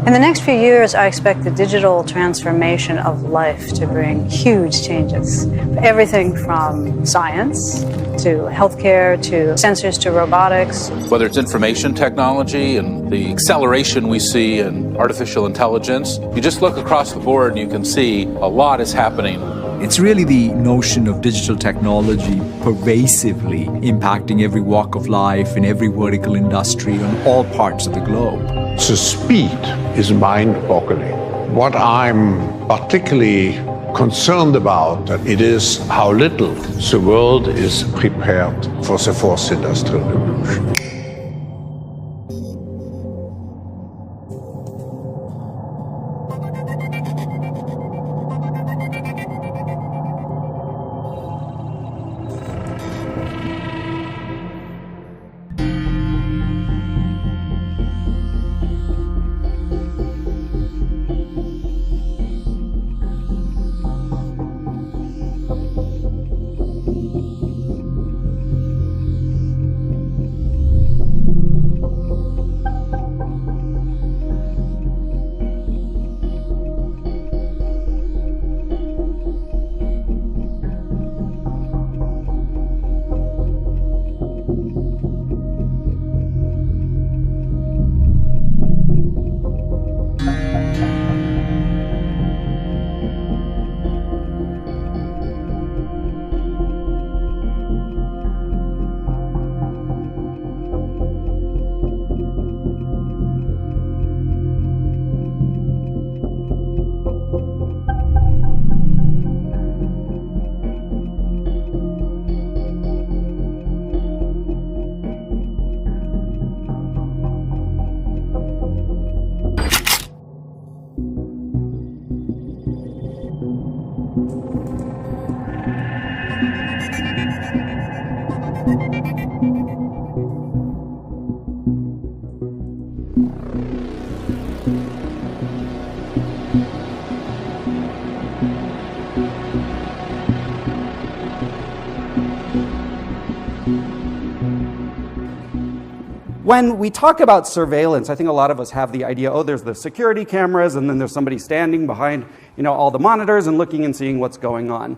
In the next few years, I expect the digital transformation of life to bring huge changes. Everything from science to healthcare to sensors to robotics. Whether it's information technology and the acceleration we see in artificial intelligence, you just look across the board and you can see a lot is happening. It's really the notion of digital technology pervasively impacting every walk of life in every vertical industry on all parts of the globe. The speed is mind-boggling. What I'm particularly concerned about it is how little the world is prepared for the fourth industrial revolution. When we talk about surveillance, I think a lot of us have the idea, oh, there's the security cameras, and then there's somebody standing behind, all the monitors and looking and seeing what's going on.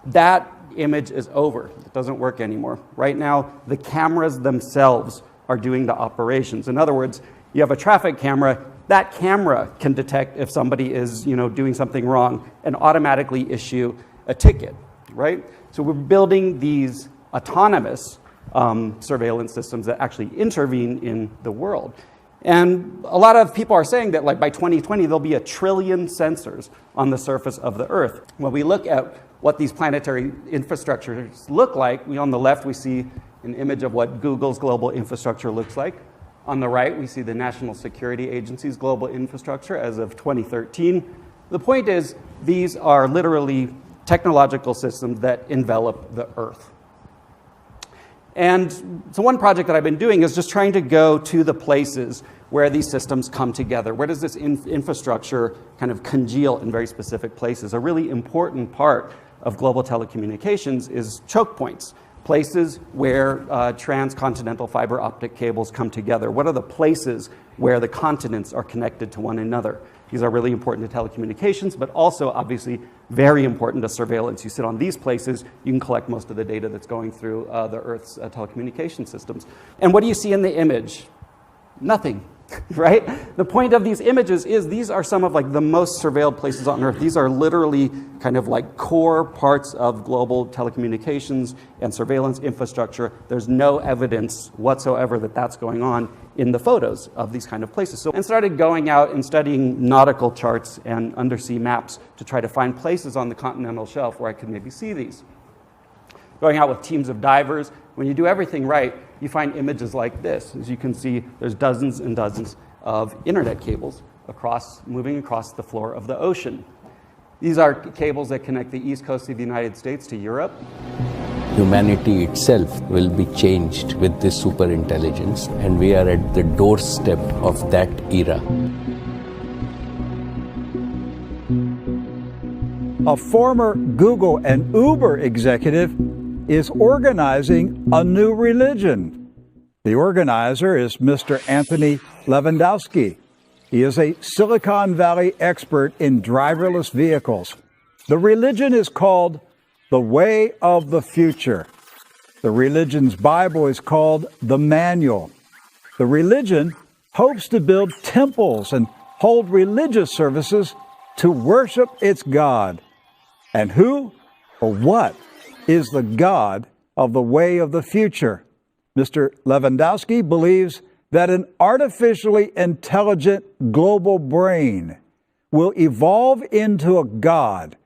That image is over. It doesn't work anymore. Right now, the cameras themselves are doing the operations. In other words, you have a traffic camera, that camera can detect if somebody is, doing something wrong and automatically issue a ticket, right? So we're building these autonomous surveillance systems that actually intervene in the world. And a lot of people are saying that by 2020, there'll be 1 trillion sensors on the surface of the Earth. When we look at what these planetary infrastructures look like, on the left, we see an image of what Google's global infrastructure looks like. On the right, we see the National Security Agency's global infrastructure as of 2013. The point is, these are literally technological systems that envelop the Earth. And so one project that I've been doing is just trying to go to the places where these systems come together. Where does this infrastructure kind of congeal in very specific places? A really important part of global telecommunications is choke points, places where transcontinental fiber optic cables come together. What are the places where the continents are connected to one another? These are really important to telecommunications, but also obviously very important to surveillance. You sit on these places, you can collect most of the data that's going through the Earth's telecommunication systems. And what do you see in the image? Nothing, right? The point of these images is these are some of the most surveilled places on Earth. These are literally kind of core parts of global telecommunications and surveillance infrastructure. There's no evidence whatsoever that that's going on in the photos of these kind of places. And started going out and studying nautical charts and undersea maps to try to find places on the continental shelf where I could maybe see these. Going out with teams of divers, when you do everything right, you find images like this. As you can see, there's dozens and dozens of internet cables moving across the floor of the ocean. These are cables that connect the east coast of the United States to Europe. Humanity itself will be changed with this superintelligence, and we are at the doorstep of that era. A former Google and Uber executive is organizing a new religion. The organizer is Mr. Anthony Lewandowski. He is a Silicon Valley expert in driverless vehicles. The religion is called the Way of the Future. The religion's Bible is called the Manual. The religion hopes to build temples and hold religious services to worship its God. And who or what is the God of the Way of the Future? Mr. Lewandowski believes that an artificially intelligent global brain will evolve into a God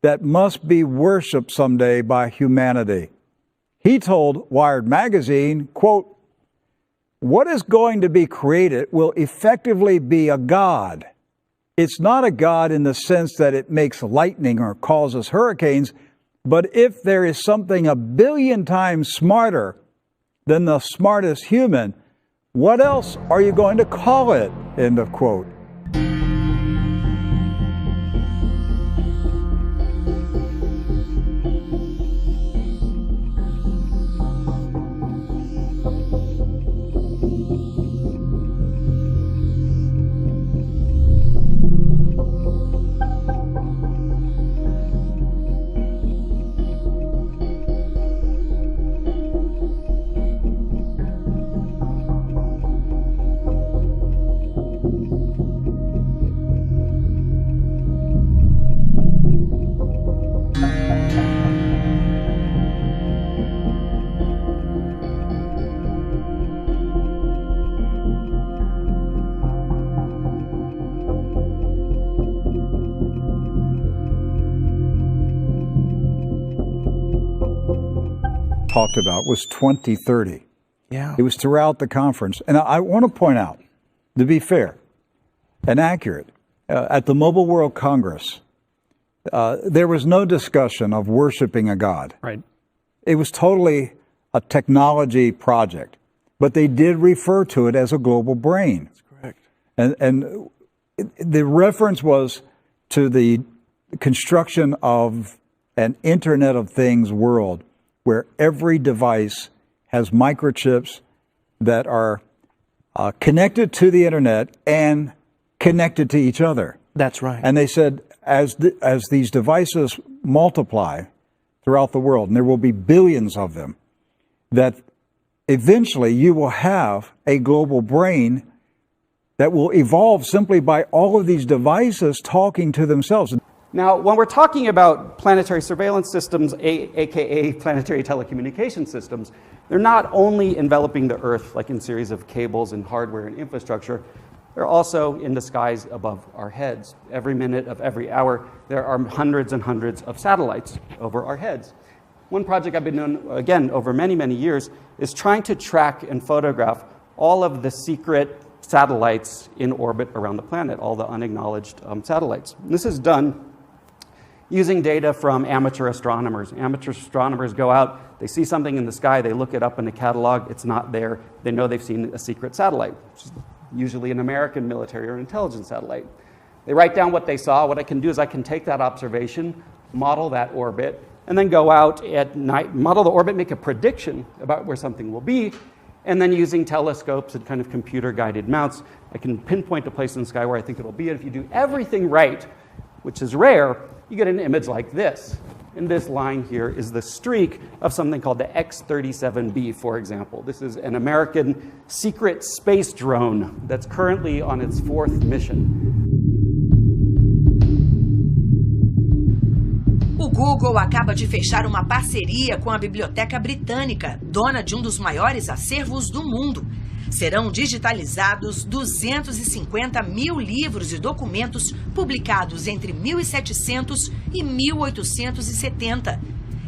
that must be worshiped someday by humanity. He told Wired magazine, quote, "What is going to be created will effectively be a God. It's not a God in the sense that it makes lightning or causes hurricanes, but if there is something 1 billion times smarter than the smartest human, what else are you going to call it?" End of quote. Talked about was 2030. Yeah. It was throughout the conference. And I want to point out, to be fair and accurate, at the Mobile World Congress, there was no discussion of worshiping a God. Right. It was totally a technology project, but they did refer to it as a global brain. That's correct. And the reference was to the construction of an Internet of Things world where every device has microchips that are connected to the internet and connected to each other. That's right. And they said as these devices multiply throughout the world, and there will be billions of them, that eventually you will have a global brain that will evolve simply by all of these devices talking to themselves. Now, when we're talking about planetary surveillance systems, aka planetary telecommunication systems, they're not only enveloping the Earth like in series of cables and hardware and infrastructure, they're also in the skies above our heads. Every minute of every hour, there are hundreds and hundreds of satellites over our heads. One project I've been doing, again, over many, many years, is trying to track and photograph all of the secret satellites in orbit around the planet, all the unacknowledged satellites. And this is done using data from amateur astronomers. Amateur astronomers go out, they see something in the sky, they look it up in the catalog, it's not there, they know they've seen a secret satellite, which is usually an American military or intelligence satellite. They write down what they saw. What I can do is I can take that observation, model that orbit, and then go out at night, model the orbit, make a prediction about where something will be, and then using telescopes and kind of computer-guided mounts, I can pinpoint a place in the sky where I think it'll be, and if you do everything right, which is rare, you get an image like this. And this line here is the streak of something called the X-37B, for example. This is an American secret space drone that's currently on its 4th mission. O Google acaba de fechar uma parceria com a Biblioteca Britânica, dona de um dos maiores acervos do mundo. Serão digitalizados 250 mil livros e documentos publicados entre 1700 e 1870.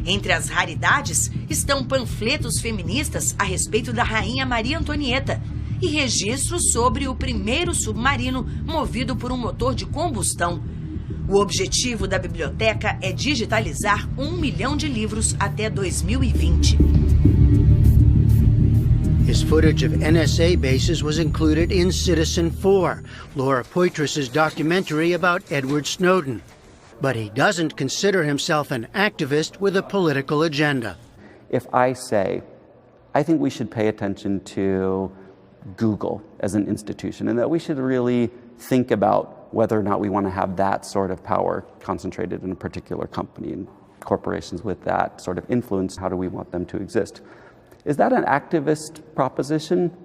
Entre as raridades estão panfletos feministas a respeito da Rainha Maria Antonieta e registros sobre o primeiro submarino movido por um motor de combustão. O objetivo da biblioteca é digitalizar 1 milhão de livros até 2020. His footage of NSA bases was included in Citizen4, Laura Poitras's documentary about Edward Snowden. But he doesn't consider himself an activist with a political agenda. If I say, I think we should pay attention to Google as an institution and that we should really think about whether or not we want to have that sort of power concentrated in a particular company, and corporations with that sort of influence, how do we want them to exist? Is that an activist proposition?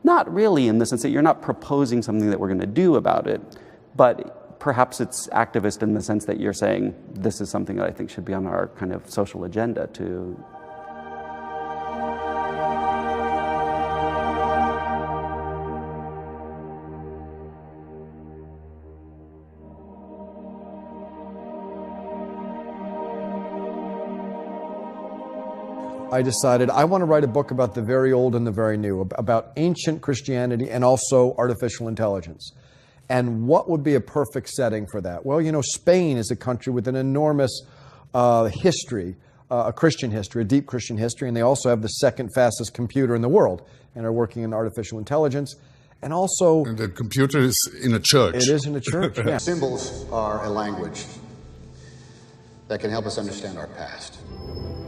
Not really, in the sense that you're not proposing something that we're going to do about it, but perhaps it's activist in the sense that you're saying, this is something that I think should be on our kind of social agenda to. I decided I want to write a book about the very old and the very new, about ancient Christianity and also artificial intelligence. And what would be a perfect setting for that? Well, you know, Spain is a country with an enormous history, a Christian history, a deep Christian history, and they also have the second fastest computer in the world and are working in artificial intelligence. And also... And the computer is in a church. It is in a church, yeah. Symbols are a language that can help us understand our past.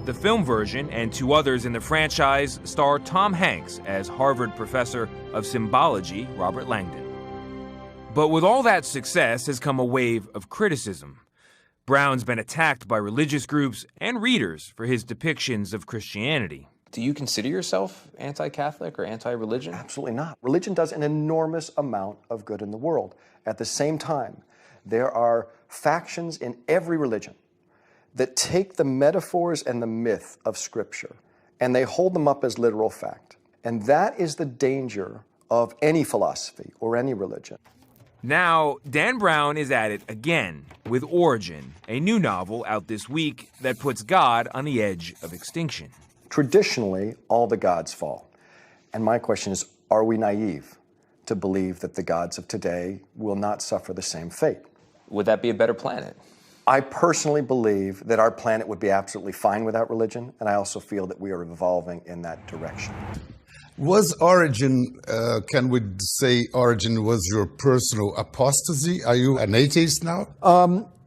The film version and 2 others in the franchise star Tom Hanks as Harvard professor of symbology Robert Langdon. But with all that success has come a wave of criticism. Brown's been attacked by religious groups and readers for his depictions of Christianity. Do you consider yourself anti-Catholic or anti-religion? Absolutely not. Religion does an enormous amount of good in the world. At the same time, there are factions in every religion that take the metaphors and the myth of Scripture and they hold them up as literal fact. And that is the danger of any philosophy or any religion. Now, Dan Brown is at it again with Origin, a new novel out this week that puts God on the edge of extinction. Traditionally, all the gods fall. And my question is, are we naive to believe that the gods of today will not suffer the same fate? Would that be a better planet? I personally believe that our planet would be absolutely fine without religion, and I also feel that we are evolving in that direction. Was Origin, can we say Origin was your personal apostasy? Are you an atheist now?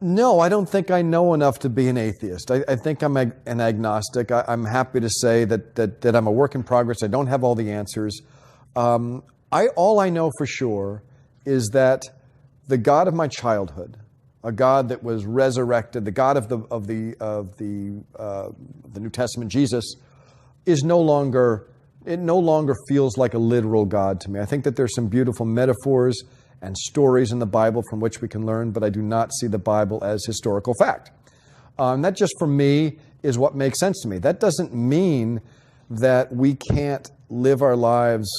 No, I don't think I know enough to be an atheist. I think I'm an agnostic. I'm happy to say that I'm a work in progress. I don't have all the answers. All I know for sure is that the God of my childhood, a God that was resurrected, the God of the New Testament, Jesus, is no longer feels like a literal God to me. I think that there's some beautiful metaphors and stories in the Bible from which we can learn, but I do not see the Bible as historical fact. That just, for me, is what makes sense to me. That doesn't mean that we can't live our lives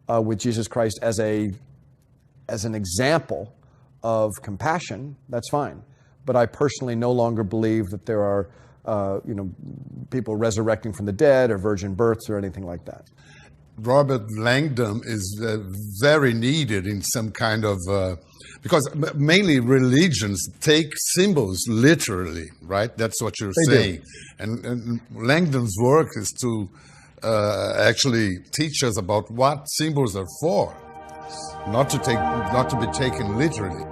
with Jesus Christ as an example of compassion. That's fine. But I personally no longer believe that there are people resurrecting from the dead or virgin births or anything like that. Robert Langdon is very needed in some kind of, because mainly religions take symbols literally, right? That's what you're saying. And Langdon's work is to actually teach us about what symbols are for, not to be taken literally.